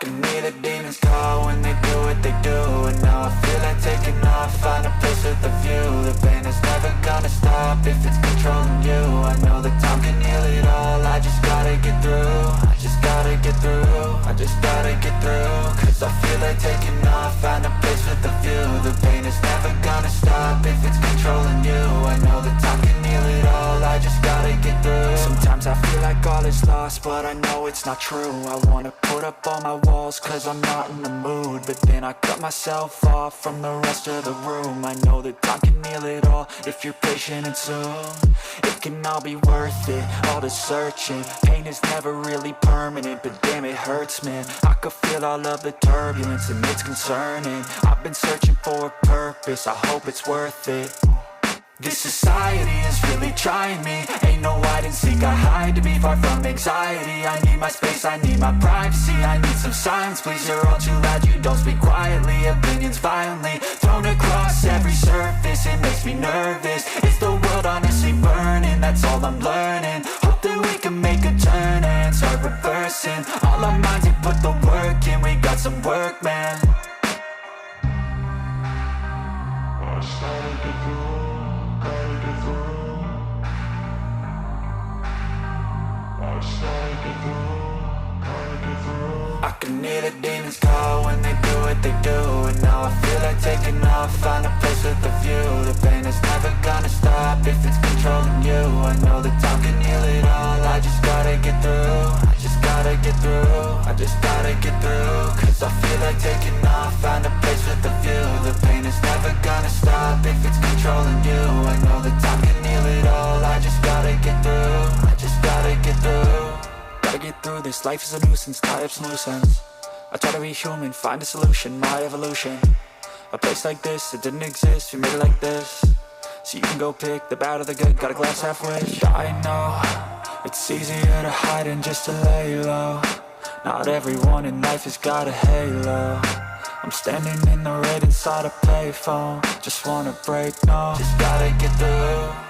can hear the demons call when they do what they do. And now I feel like taking off, find a place with a view. The pain is never gonna stop if it's controlling you. I know that time can heal it all, I just gotta get through. I just gotta get through, I just gotta get through. Cause I feel like taking off, find a place with a view. The pain is never gonna stop if it's controlling you. I know that time can heal it all, I just gotta get through. Sometimes I feel like all is lost, but I know it's not true. I wanna put up all my walls cause I'm not in the mood, but then I cut myself off from the rest of the room. I know that time can heal it all if you're patient and soon it can all be worth it, all the searching. Pain is never really permanent, but damn it hurts, man. I could feel all of the turbulence and it's concerning. I've been searching for a purpose, I hope it's worth it. This society is really trying me. Ain't no hide and seek, I hide to be far from anxiety. I need my space, I need my privacy. I need some silence, please, you're all too loud. You don't speak quietly, opinions violently thrown across every surface. It makes me nervous, is the world honestly burning? That's all I'm learning. Hope that we can make a turn and start reversing all our minds and put the work in. We got some work, man. I started to do. I can hear the demons call when they do what they do. And now I feel like taking off, find a place with a view. The pain is never gonna stop if it's controlling you. I know that time can heal it all, I just gotta get through. I just gotta get through, I just gotta get through. Cause I feel like taking off, find a place with a view. The pain is never gonna stop if it's controlling you. I know that time can heal it all, I just gotta get through. I just gotta get through. Gotta get through this, life is a nuisance, tie up some loose ends. I try to be human, find a solution, my evolution. A place like this, it didn't exist, we made it like this. So you can go pick the bad or the good, got a glass half wish. I know, it's easier to hide than just to lay low. Not everyone in life has got a halo. I'm standing in the red inside a payphone, just wanna break, no. Just gotta get through.